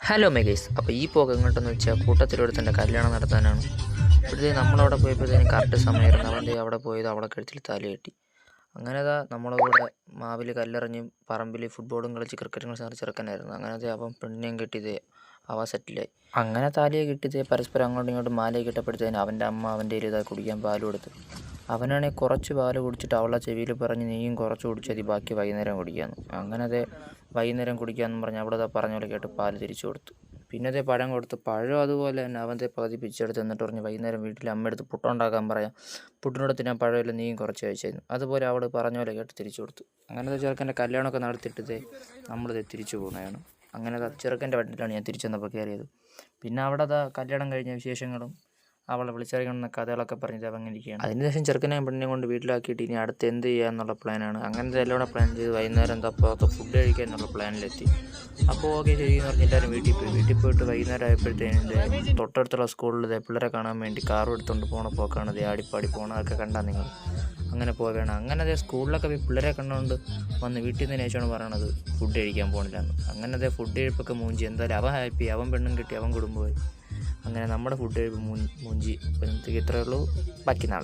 Hello മെഗേസ്. അപ്പോൾ ഈ പോക്ക് എങ്ങോട്ടെന്ന് വെച്ചാൽ കൂട്ടത്തിലൊരുത്തൻ്റെ കല്യാണം നടത്താനാണ്. ഇപ്പോഴത്തെ നമ്മളവിടെ പോയപ്പോഴത്തേനും കറക്റ്റ് സമയമായിരുന്നു. അവൻ്റെ അവിടെ പോയത് അവളെ കഴുത്തിൽ താലി കെട്ടി. അങ്ങനെ നമ്മളെ കൂടെ മാവിൽ കല്ലെറിഞ്ഞ് പറമ്പിൽ ഫുട്ബോളും കളിച്ച് ക്രിക്കറ്റും കളിച്ച് ചെറുക്കനായിരുന്നു. അങ്ങനത്തെ അവൻ പെണ്ണിനെയും കെട്ടിയത് അവ സെറ്റിലായി. അങ്ങനെ താലിയെ കിട്ടിയത് പരസ്പരം അങ്ങോട്ടും ഇങ്ങോട്ടും മാലയെ കിട്ടപ്പെടുത്തതിന് അവൻ്റെ അമ്മ അവൻ്റെ ഇതായി കുടിക്കാൻ പാൽ കൊടുത്തു. അവനാണെങ്കിൽ കുറച്ച് പാൽ കുടിച്ചിട്ട് അവളെ ചെവിയിൽ പറഞ്ഞ് നീയും കുറച്ച് കുടിച്ചതി ബാക്കി വൈകുന്നേരം കുടിക്കാമെന്ന്. അങ്ങനത്തെ വൈകുന്നേരം കുടിക്കാമെന്ന് പറഞ്ഞ് അവിടെ പറഞ്ഞ പോലെ കേട്ട് പാൽ തിരിച്ചു കൊടുത്തു. പിന്നത്തെ പഴം കൊടുത്ത് പഴം അതുപോലെ തന്നെ അവൻ്റെ പകുതി പിച്ചെടുത്ത് എന്നിട്ട് പറഞ്ഞ് വൈകുന്നേരം വീട്ടിൽ അമ്മയെടുത്ത് പുട്ടുണ്ടാക്കാൻ പറയാം, പുട്ടിനോടത്ത് ഞാൻ പഴമില്ല നീയും കുറച്ച് കഴിച്ചായിരുന്നു. അതുപോലെ അവൾ പറഞ്ഞ പോലെ കേട്ട് തിരിച്ചു കൊടുത്തു. അങ്ങനത്തെ ചെറുക്കൻ്റെ കല്യാണമൊക്കെ നടത്തിയിട്ടത് നമ്മളിത് തിരിച്ചു പോകുന്നതാണ്. അങ്ങനെ ചെറുക്കൻ്റെ വണ്ടിയിലാണ് ഞാൻ തിരിച്ചു വന്നപ്പോൾ കയറിയത്. പിന്നെ അവിടെ കല്യാണം കഴിഞ്ഞ വിശേഷങ്ങളും അവളെ വിളിച്ചിറങ്ങുന്ന കഥകളൊക്കെ പറഞ്ഞിട്ട് അവൻ ഇരിക്കുകയാണ്. അതിനുശേഷം ചെറുക്കനെയും പെണ്ണിനെയും കൊണ്ട് വീട്ടിലാക്കിയിട്ട് ഇനി അടുത്ത് എന്ത് ചെയ്യാന്നുള്ള പ്ലാനാണ്. അങ്ങനത്തെ എല്ലാം കൂടെ പ്ലാൻ ചെയ്ത് വൈകുന്നേരം പുറത്ത് ഫുഡ് കഴിക്കുക എന്നുള്ള പ്ലാനിലെത്തി. അപ്പോൾ ഓക്കെ ശരി എന്ന് പറഞ്ഞ് എല്ലാവരും വീട്ടിൽ പോയിട്ട് വൈകുന്നേരം ആയപ്പോഴത്തേനും തൊട്ടടുത്തുള്ള സ്കൂളിൽ പിള്ളേരെ കാണാൻ വേണ്ടി കാറും എടുത്തുകൊണ്ട് പോണ പോക്കാണ്. ആടിപ്പാടി പോകണതൊക്കെ കണ്ടാൽ നിങ്ങൾ അങ്ങനെ പോവുകയാണ്. അങ്ങനെ സ്കൂളിലൊക്കെ പിള്ളേരെ കണ്ടുകൊണ്ട് വന്ന് വീട്ടിൽ നിന്ന് ശേഷമാണ് പറയണത് ഫുഡ് കഴിക്കാൻ പോകണില്ലെന്ന്. അങ്ങനെ ഫുഡ് കഴിപ്പൊക്കെ മൂഞ്ചി. എന്തായാലും അവൻ ഹാപ്പി, അവൻ പെണ്ണും കിട്ടി, അവൻ കുടുംബമായി. അങ്ങനെ നമ്മുടെ ഫുഡ് കഴിപ്പ് മൂഞ്ചി. അപ്പോൾ ഇത്രയേ ഉള്ളൂ. ബാക്കി നാളെ.